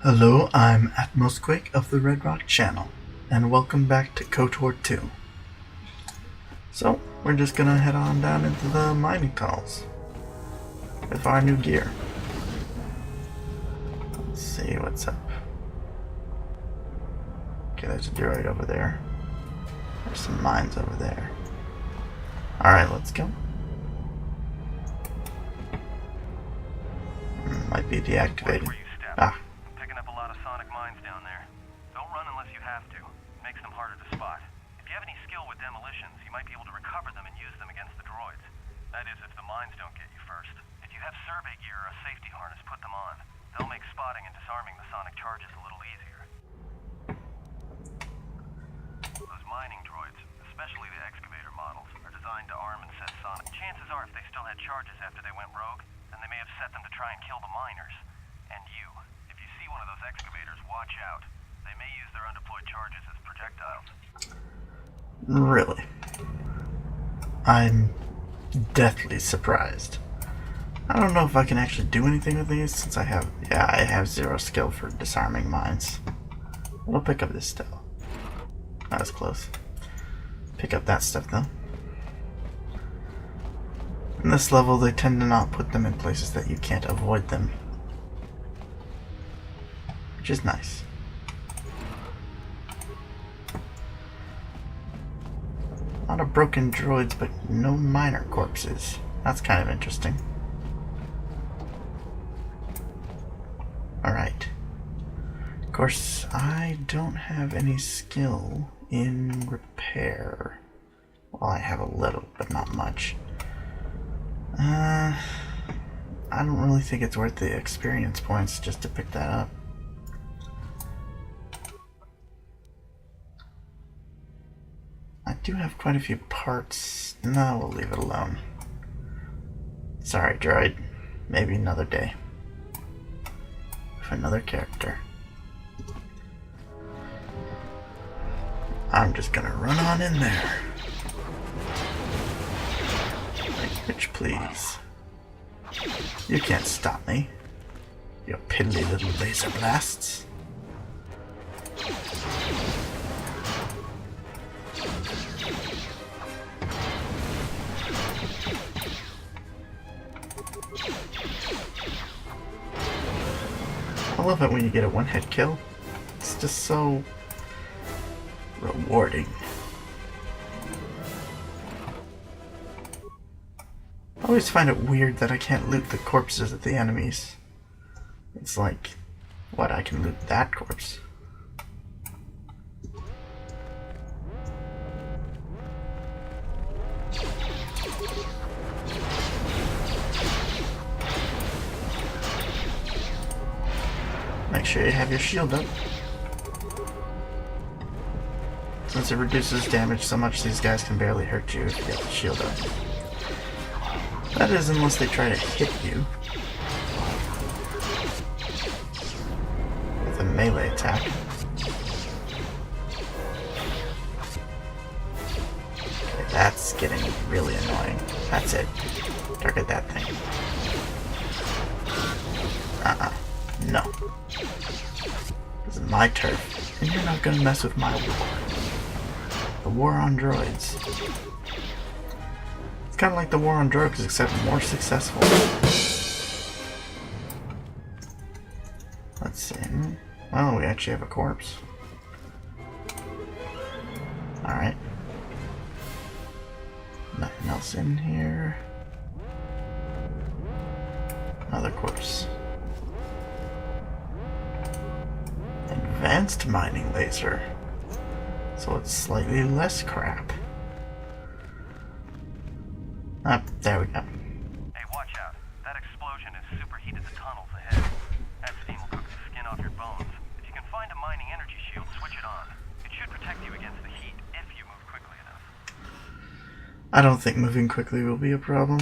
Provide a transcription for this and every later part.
Hello, I'm AtmosQuake of the Red Rock channel, and welcome back to KotOR 2. So, we're just gonna head on down into the mining tunnels with our new gear. Let's see what's up. Okay, there's a droid over there. There's some mines over there. Alright, let's go. Might be deactivated. Ah. Picking up a lot of sonic mines down there. Don't run unless you have to. It makes them harder to spot. If you have any skill with demolitions, you might be able to recover them and use them against the droids. That is, if the mines don't get you first. If you have survey gear or a safety harness, put them on. They'll make spotting and disarming the sonic charges a little easier. Those mining droids, especially the excavator models, are designed to arm and set sonic. Chances are if they still had charges after they went rogue, then they may have set them to try and kill the miners. And you. If you see one of those excavators, watch out. They may use their undeployed charges as projectiles. Really? I'm deathly surprised. I don't know if I can actually do anything with these since I have zero skill for disarming mines. I'll pick up this stuff. That was close. Pick up that stuff though. In this level, they tend to not put them in places that you can't avoid them, which is nice. A lot of broken droids, but no miner corpses. That's kind of interesting. Alright. Of course, I don't have any skill in repair. Well, I have a little, but not much. I don't really think it's worth the experience points just to pick that up. I do have quite a few parts. No, we'll leave it alone. Sorry, droid. Maybe another day. With another character. I'm just gonna run on in there. Bitch, please. You can't stop me. Your piddly little laser blasts. I love it when you get a one-hit kill. It's just so rewarding. I always find it weird that I can't loot the corpses of the enemies. It's like, what, I can loot that corpse? Make sure you have your shield up. Since it reduces damage so much, these guys can barely hurt you if you get the shield up. That is, unless they try to hit you with a melee attack. Okay, that's getting really annoying. That's it. Target that thing. No. This is my turf, and you're not gonna mess with my war. The war on droids. It's kind of like the war on drugs, except more successful. Let's see. Oh, we actually have a corpse. Alright. Nothing else in here. Another corpse. Advanced mining laser. So it's slightly less crap. There we go. Hey, watch out. That explosion has superheated the tunnels ahead. That steam will cook the skin off your bones. If you can find a mining energy shield, switch it on. It should protect you against the heat if you move quickly enough. I don't think moving quickly will be a problem.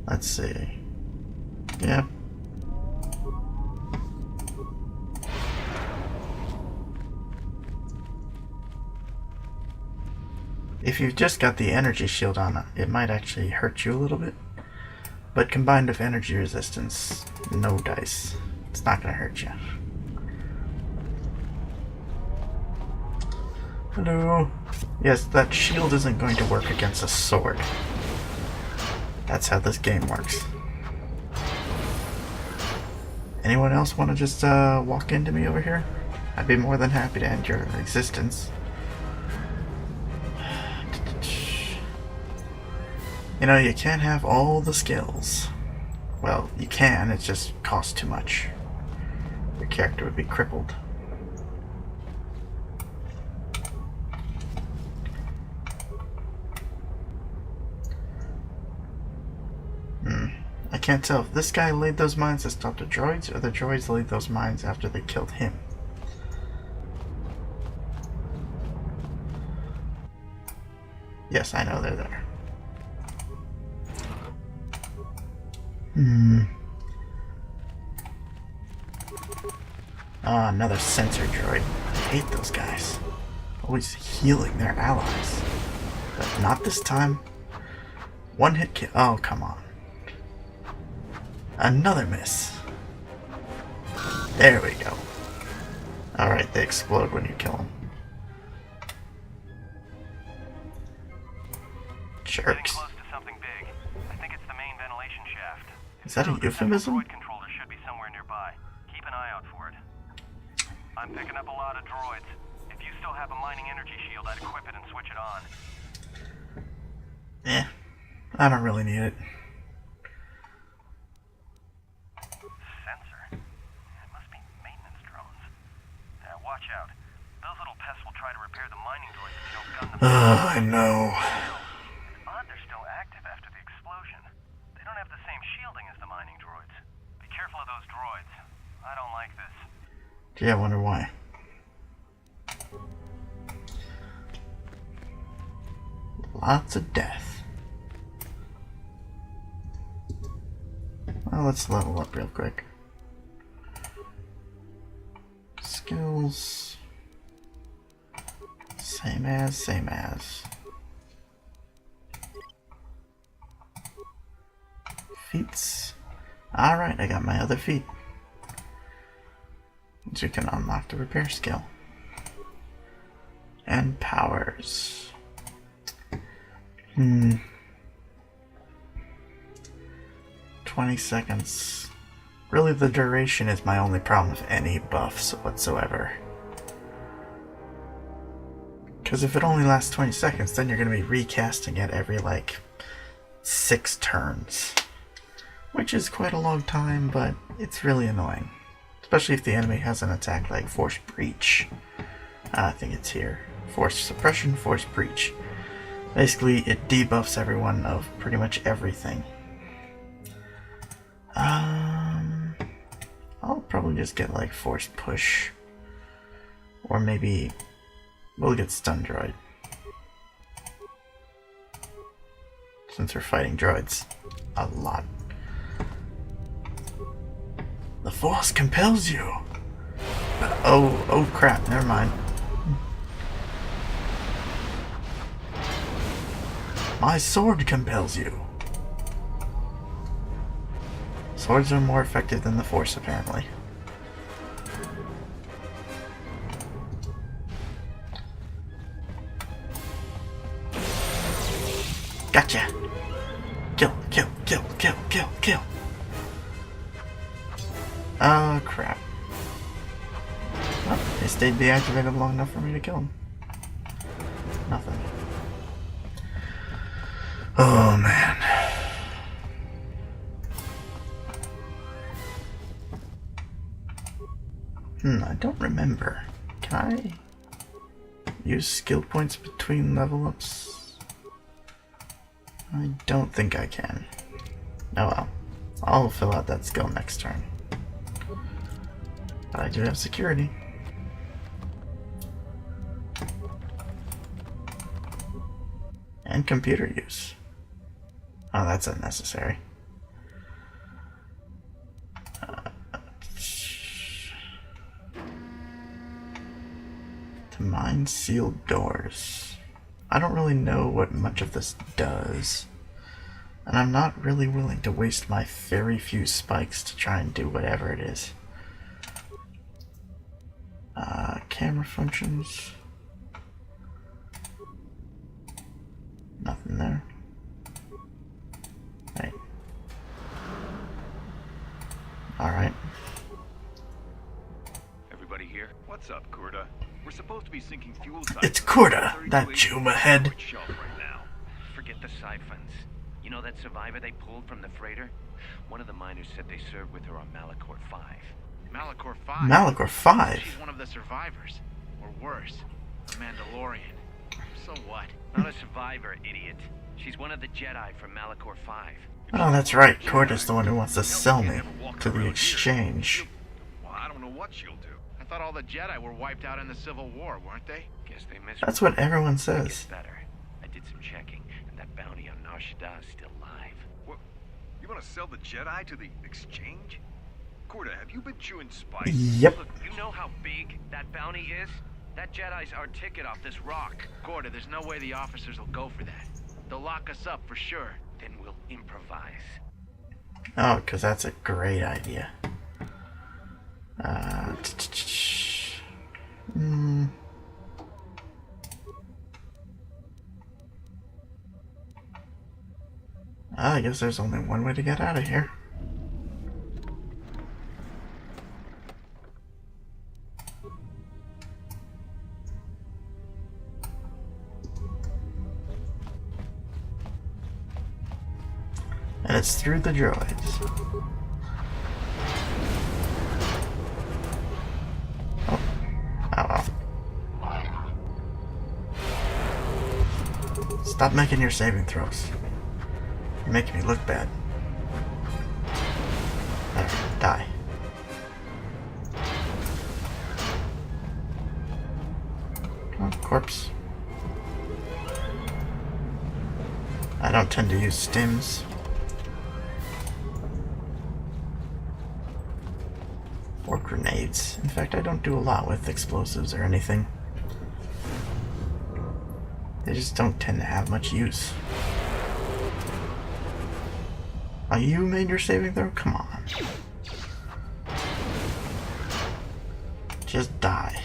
Let's see. Yep. If you've just got the energy shield on, it might actually hurt you a little bit. But combined with energy resistance, no dice. It's not gonna hurt you. Hello. Yes, that shield isn't going to work against a sword. That's how this game works. Anyone else want to just walk into me over here? I'd be more than happy to end your existence. You know, you can't have all the skills. Well, you can, it just costs too much. Your character would be crippled. I can't tell if this guy laid those mines to stop the droids, or the droids laid those mines after they killed him. Yes, I know they're there. Ah, another sensor droid. I hate those guys. Always healing their allies. But not this time. One hit kill. Oh, come on. Another miss. There we go. Alright, they explode when you kill them. Jerks. Close to something big. I think it's the main ventilation shaft. Is that a euphemism? Droid controller should be somewhere nearby. Keep an eye out for it. I'm picking up a lot of droids. If you still have a mining energy shield, I'd equip it and switch it on. I don't really need it. Sensor? It must be maintenance drones. Watch out. Those little pests will try to repair the mining droids if you don't gun them. I know. It's odd they're still active after the explosion. They don't have the same shielding as the mining droids. Be careful of those droids. I don't like this. Gee, I wonder why. Lots of death. Well, let's level up real quick. Skills. Same as. Feats. Alright, I got my other feat. So you can unlock the repair skill. And powers. 20 seconds. Really, the duration is my only problem with any buffs whatsoever. Because if it only lasts 20 seconds, then you're going to be recasting it every, like, 6 turns. Which is quite a long time, but it's really annoying. Especially if the enemy has an attack like Force Breach. I think it's here. Force Suppression, Force Breach. Basically, it debuffs everyone of pretty much everything. I'll probably just get like Force Push. Or maybe we'll get Stun Droid. Since we're fighting droids a lot. The Force compels you! Oh crap, never mind. My sword compels you! Swords are more effective than the Force, apparently. Gotcha! Kill! Oh, crap. Well, they stayed deactivated long enough for me to kill him. Nothing. Oh, man. I don't remember. Can I use skill points between level ups? I don't think I can. Oh well. I'll fill out that skill next turn. But I do have security. And computer use. Oh, that's unnecessary. To mine sealed doors. I don't really know what much of this does. And I'm not really willing to waste my very few spikes to try and do whatever it is. camera functions. Nothing there. Right. Alright. Everybody here? What's up, Kurta? We're supposed to be sinking fuel It's siphons. Kurta, that Juma head. Shelf right now. Forget the siphons. You know that survivor they pulled from the freighter? One of the miners said they served with her on Malachor 5. Malachor 5? Malachor 5? She's one of the survivors. Or worse, a Mandalorian. So what? Not a survivor, idiot. She's one of the Jedi from Malachor 5. Oh, that's right. Kurta's the one who wants to sell me to the exchange. Well, I don't know what she'll do. I thought all the Jedi were wiped out in the Civil War, weren't they? Guess they missed. That's what everyone Gets says. better. I did some checking, and that bounty on Nar Shaddaa is still live. What? You want to sell the Jedi to the exchange? Kurta, have you been chewing spice? Yep. Look, you know how big that bounty is? That Jedi's our ticket off this rock. Gorda, there's no way the officers will go for that. They'll lock us up for sure. Then we'll improvise. Oh, because that's a great idea. I guess there's only one way to get out of here. And it's through the droids. Oh. Oh well. Stop making your saving throws. You're making me look bad. There, die. Oh, corpse. I don't tend to use stims. Or grenades. In fact, I don't do a lot with explosives or anything. They just don't tend to have much use. Oh, you made your saving throw? Come on. Just die.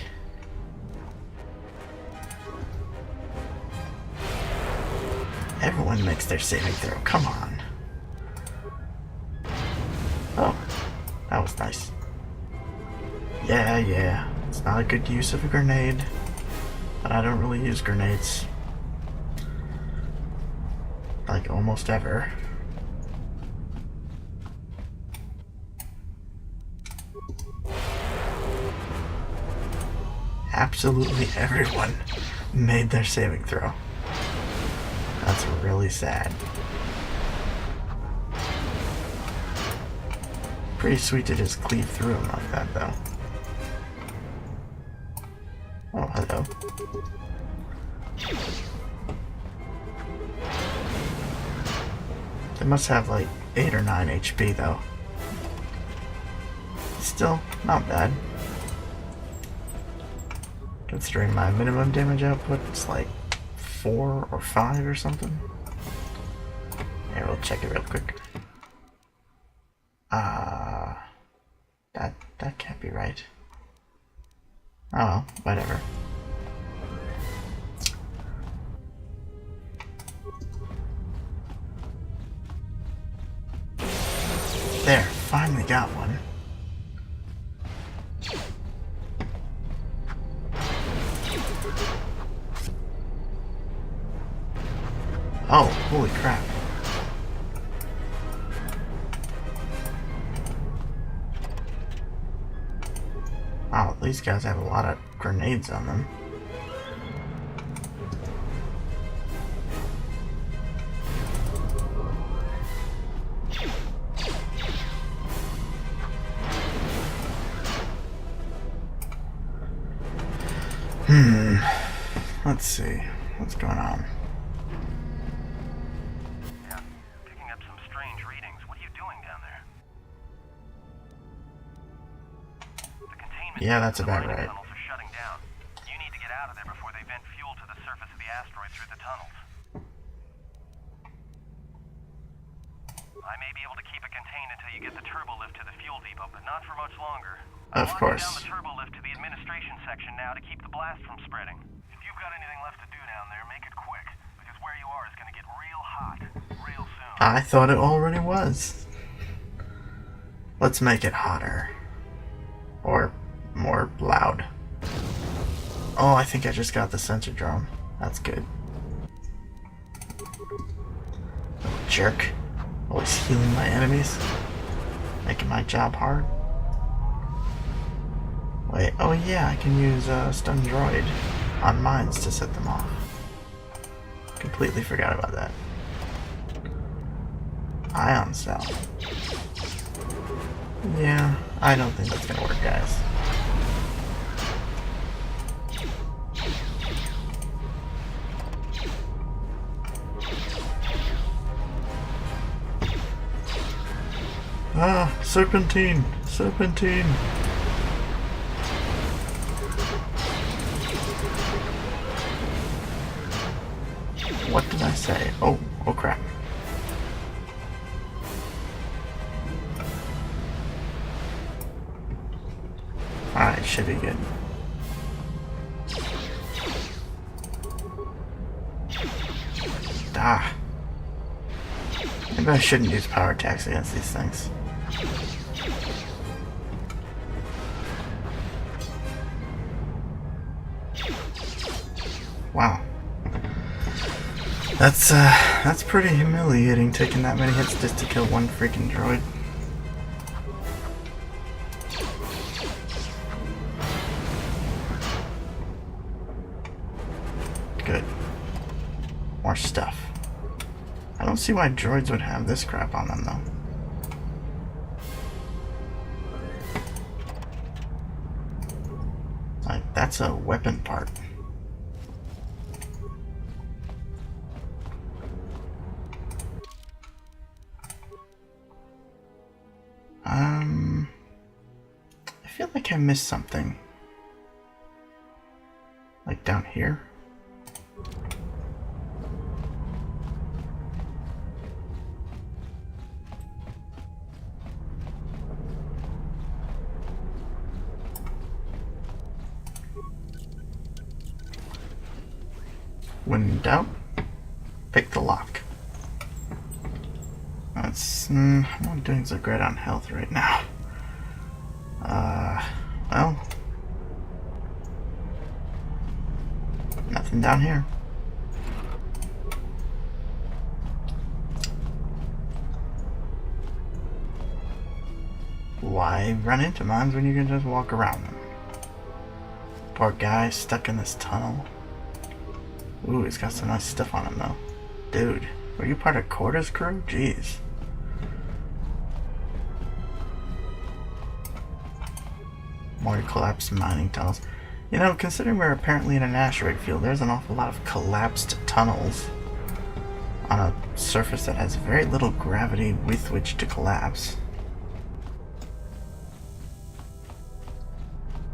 Everyone makes their saving throw. Come on. Oh, that was nice. Yeah. It's not a good use of a grenade. But I don't really use grenades. Like, almost ever. Absolutely everyone made their saving throw. That's really sad. Pretty sweet to just cleave through them like that, though. Oh, hello. They must have like 8 or 9 HP, though. Still, not bad. Considering my minimum damage output, it's like 4 or 5 or something. Here, we'll check it real quick. That can't be right. Oh well, whatever. There, finally got one. Oh, holy crap. Wow, these guys have a lot of grenades on them. Let's see. What's going on? Yeah, picking up some strange readings. What are you doing down there? The containment Yeah, that's and about mining right. tunnels are shutting down. You need to get out of there before they vent fuel to the surface of the asteroid through the tunnels. I may be able to keep it contained contained until you get the turbo lift to the fuel depot, but not for much longer. Of course. Down the turbo lift to the administration section now to keep the blast from spreading. If you've got anything left to do down there, make it quick, because where you are is going to get real hot real soon. I thought it already was. Let's make it hotter. Or more loud. Oh, I think I just got the sensor drone. That's good. Jerk. Always healing my enemies. Making my job hard. Wait, oh yeah, I can use stun droid on mines to set them off. Completely forgot about that. Ion cell. Yeah, I don't think that's gonna work, guys. Ah, serpentine! Serpentine! What did I say? Oh crap. Alright, should be good. Ah. Maybe I shouldn't use power attacks against these things. Wow. That's pretty humiliating, taking that many hits just to kill one freaking droid. Good. More stuff. I don't see why droids would have this crap on them, though. Like, that's a weapon part. I feel like I missed something. Like down here? When in doubt, pick the lock. That's, I'm not doing so great on health right now. Well, nothing down here. Why run into mines when you can just walk around them? Poor guy stuck in this tunnel. Ooh, he's got some nice stuff on him though. Dude, were you part of KotOR's crew? Jeez. More collapsed mining tunnels. You know, considering we're apparently in an asteroid field, there's an awful lot of collapsed tunnels on a surface that has very little gravity with which to collapse.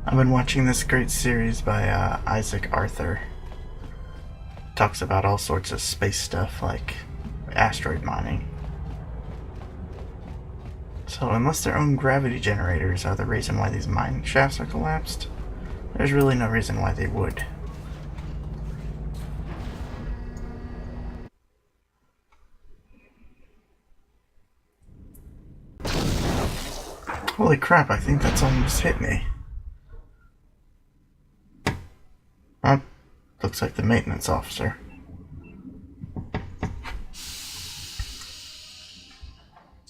I've been watching this great series by Isaac Arthur. Talks about all sorts of space stuff like asteroid mining. So unless their own gravity generators are the reason why these mine shafts are collapsed, there's really no reason why they would. Holy crap, I think that's almost hit me. Oh, looks like the maintenance officer.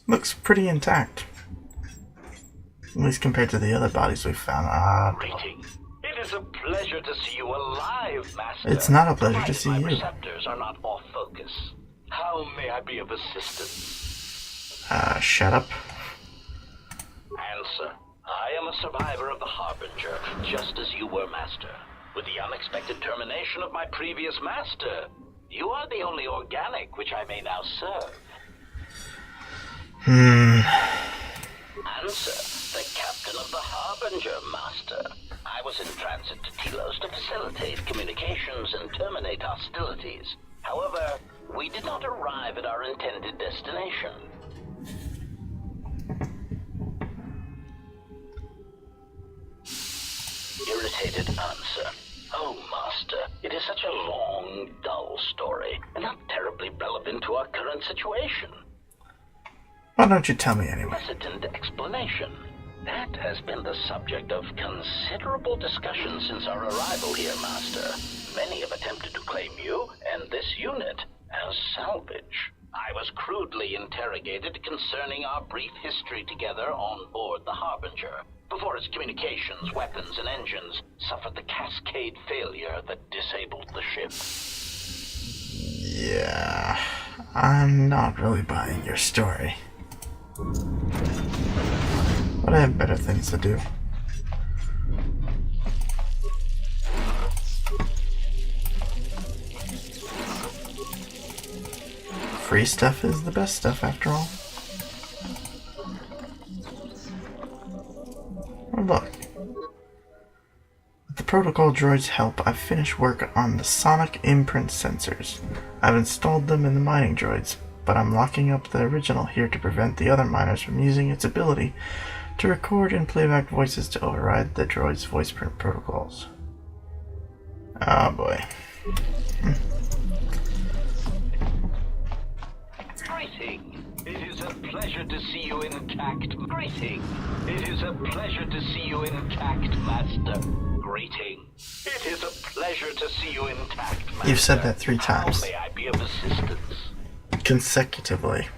Looks pretty intact. At least compared to the other bodies we've found. Greetings. It is a pleasure to see you alive, Master. It's not a pleasure to see my you. receptors are not off focus. How may I be of assistance? Shut up. Answer. I am a survivor of the Harbinger, just as you were, Master. With the unexpected termination of my previous Master, you are the only organic which I may now serve. Answer. The captain of the Harbinger, Master. I was in transit to Telos to facilitate communications and terminate hostilities. However, we did not arrive at our intended destination. hesitated answer. Oh, Master, it is such a long, dull story, and not terribly relevant to our current situation. Why don't you tell me anyway? Hesitant explanation. That has been the subject of considerable discussion since our arrival here, Master. Many have attempted to claim you and this unit as salvage. I was crudely interrogated concerning our brief history together on board the Harbinger, before its communications, weapons, and engines suffered the cascade failure that disabled the ship. Yeah, I'm not really buying your story. But I have better things to do. Free stuff is the best stuff after all. Oh, look. With the protocol droid's help, I've finished work on the sonic imprint sensors. I've installed them in the mining droids, but I'm locking up the original here to prevent the other miners from using its ability to record and playback voices to override the droid's voice print protocols. Oh boy. Greeting. It is a pleasure to see you intact. Greeting. It is a pleasure to see you intact, Master. Greeting. It is a pleasure to see you intact, Master. You've said that 3 times. How may I be of assistance? Consecutively.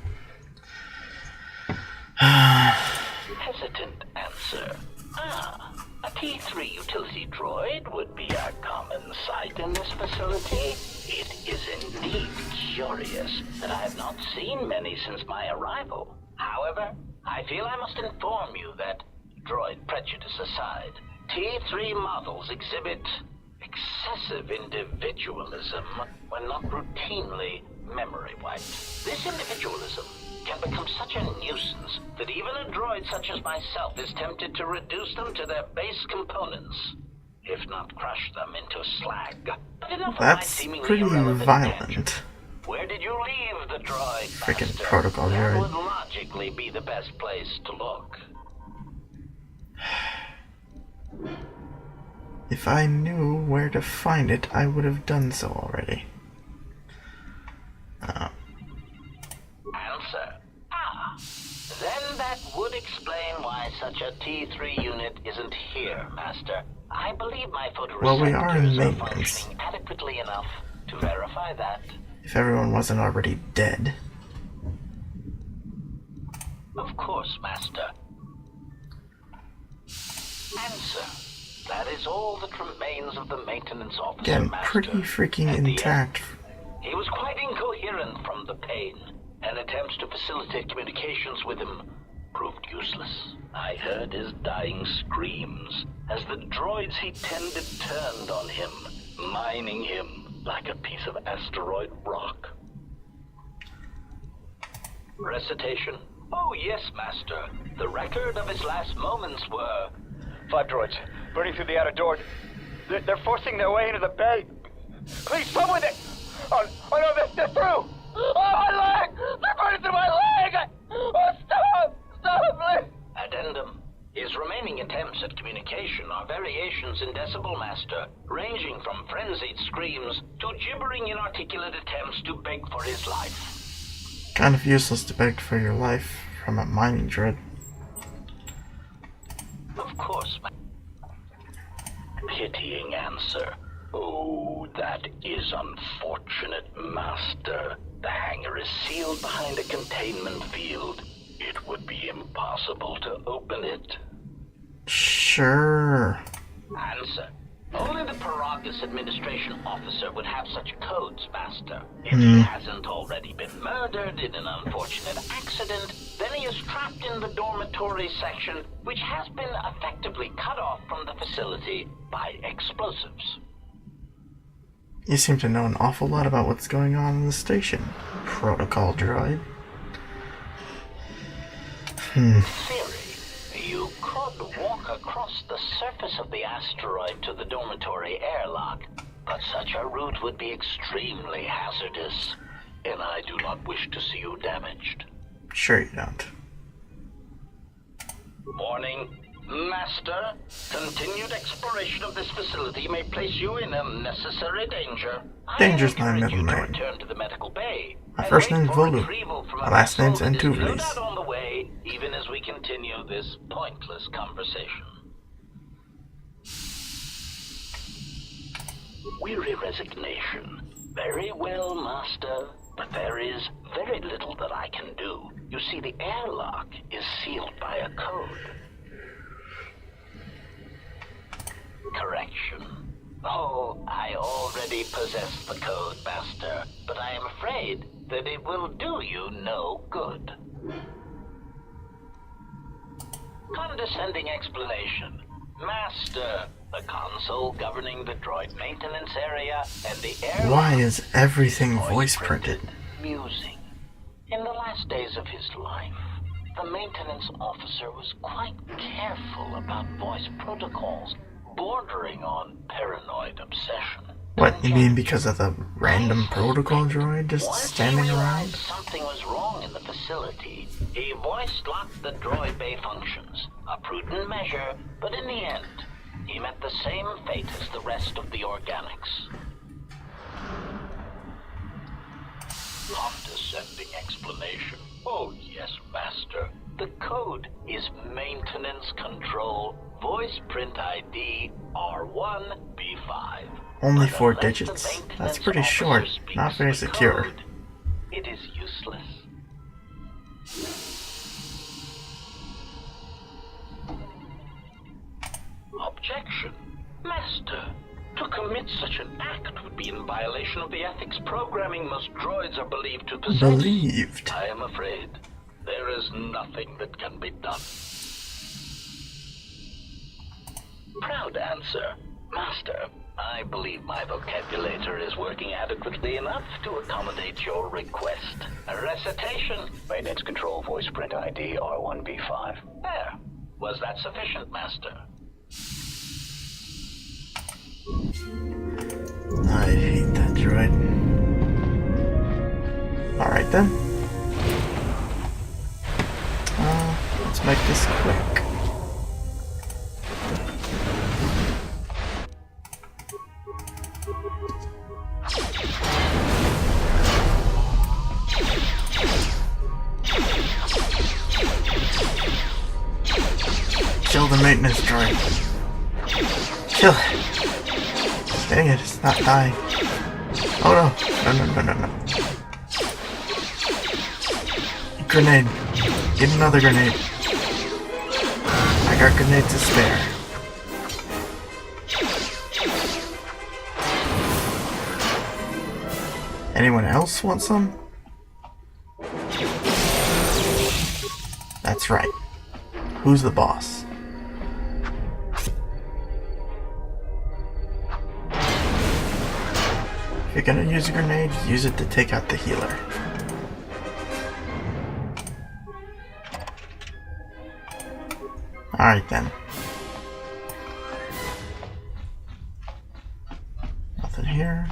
Hesitant answer. A T3 utility droid would be a common sight in this facility. It is indeed curious that I have not seen many since my arrival. However, I feel I must inform you that, droid prejudice aside, T3 models exhibit excessive individualism when not routinely memory wiped. This individualism can become such a nuisance that even a droid such as myself is tempted to reduce them to their base components, if not crush them into slag. But enough of my That's seemingly pretty irrelevant violent. tangent. Where did you leave the droid, Freaking Master? protocol That droid. would logically be the best place to look. If I knew where to find it, I would have done so already. Answer. Then that would explain why such a T3 unit isn't here, Master. I believe my photoreceptors Well, we are in are maintenance. functioning adequately enough to verify that. If everyone wasn't already dead. Of course, Master. Answer. That is all that remains of the maintenance officer, Again, Master. pretty freaking At the intact. end, he was quite incoherent from the pain, and attempts to facilitate communications with him proved useless. I heard his dying screams as the droids he tended turned on him, mining him like a piece of asteroid rock. Recitation? Oh yes, Master. The record of his last moments were... 5 droids, burning through the outer door. They're forcing their way into the bay. Please, someone! Oh no, they're through! Oh, my leg! They're burning through my leg! Oh, stop! Stop, please! Addendum. His remaining attempts at communication are variations in decibel, Master, ranging from frenzied screams to gibbering inarticulate attempts to beg for his life. Kind of useless to beg for your life from a mining droid. Of course, pitying answer. Oh, that is unfortunate, Master. The hangar is sealed behind a containment field. It would be impossible to open it. Sure. Answer. Only the Paragus administration officer would have such codes, Master. If he hasn't already been murdered in an unfortunate accident, then he is trapped in the dormitory section, which has been effectively cut off from the facility by explosives. You seem to know an awful lot about what's going on in the station, protocol droid. Theory. You could walk across the surface of the asteroid to the dormitory airlock, but such a route would be extremely hazardous, and I do not wish to see you damaged. Sure you don't. Warning. Master, continued exploration of this facility may place you in unnecessary danger. Danger's my I encourage middle you to name. return to the medical bay. My and first wait name's for Volu. retrieval from My a last name's vessel that is no Antuvlis. doubt on the way, even as we continue this pointless conversation. Weary resignation. Very well, Master. But there is very little that I can do. You see, the airlock is sealed by a code. Correction. Oh, I already possess the code, Master, but I am afraid that it will do you no good. Condescending explanation. Master, the console governing the droid maintenance area and the air. Why is everything voice printed? Musing. In the last days of his life, the maintenance officer was quite careful about voice protocols, bordering on paranoid obsession. What, you mean because of the random protocol droid just Once standing he around? realized something was wrong in the facility, he voice-locked the droid bay functions. A prudent measure, but in the end, he met the same fate as the rest of the organics. Condescending explanation. Oh yes, Master. The code is Maintenance Control Voice Print ID R1B5. Only But 4 unless the digits. That's maintenance pretty officer short. speaks Not very the secure. code, it is useless. Objection. Master, to commit such an act would be in violation of the ethics programming most droids are believed to possess. Believed. I am afraid there is nothing that can be done. Proud answer. Master, I believe my vocabulator is working adequately enough to accommodate your request. A recitation. Maintenance Control Voice Print ID R1B5. There. Was that sufficient, Master? I hate that droid. Alright then. Let's make this quick. Kill the maintenance droid. Kill it. Dang it, it's not dying. Oh no. No. Grenade. Get another grenade. I got grenades to spare. Anyone else want some? That's right. Who's the boss? If you're gonna use a grenade, use it to take out the healer. Alright then. Nothing here.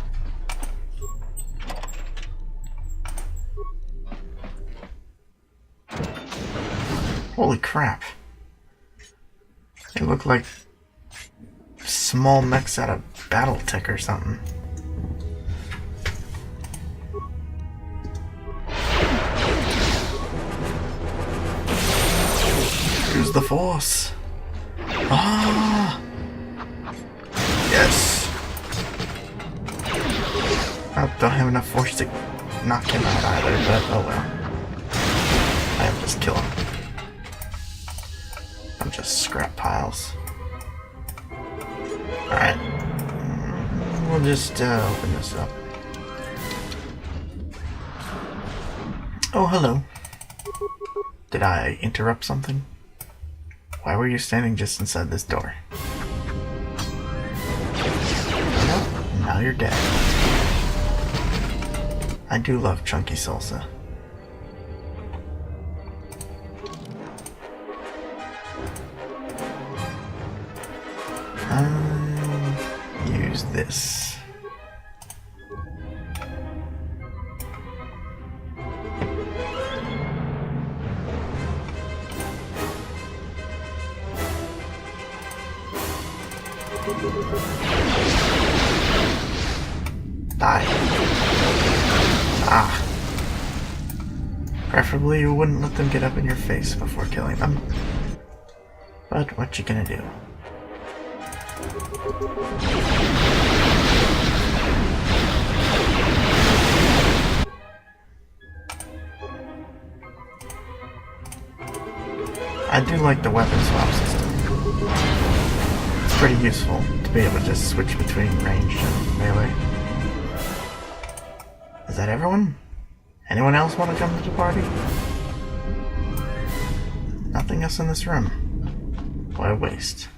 Holy crap. They look like small mechs out of BattleTech or something. Use the force. Ah! Yes. I don't have enough force to knock him out either, but oh well. I am just kill him. I'm just scrap piles. Alright. We'll just open this up. Oh, hello. Did I interrupt something? Why were you standing just inside this door? Nope, now you're dead. I do love chunky salsa. Use this. Die. Ah. Preferably you wouldn't let them get up in your face before killing them. But what you gonna do? I do like the weapon swap system. It's pretty useful to be able to just switch between ranged and melee. Is that everyone? Anyone else want to come to the party? Nothing else in this room. What a waste.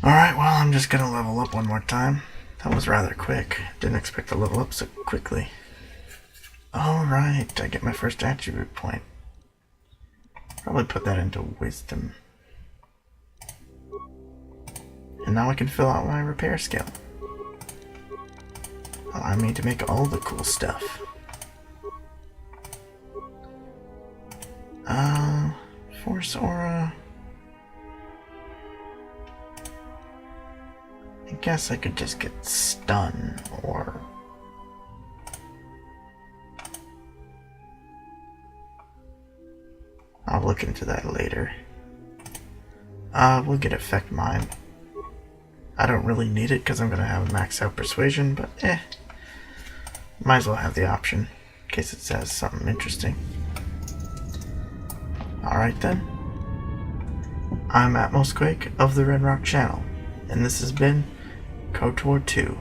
Alright, well, I'm just gonna level up one more time. That was rather quick. Didn't expect to level up so quickly. Alright, I get my first attribute point. Probably put that into wisdom. And now I can fill out my repair skill. Allow me to make all the cool stuff. Force aura. I guess I could just get stun or I'll look into that later. We'll get effect mine. I don't really need it because I'm gonna have max out persuasion, but might as well have the option in case it says something interesting. Alright then. I'm AtmosQuake of the Red Rock channel, and this has been KotOR 2,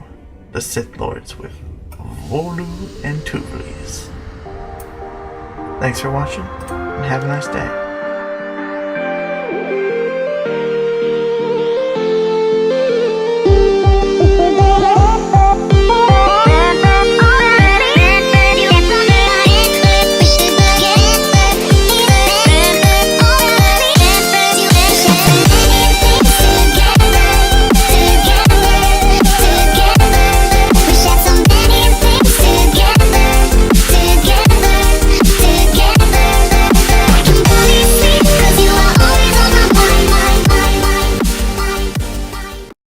the Sith Lords with Volu Antuvlis. Thanks for watching, and have a nice day.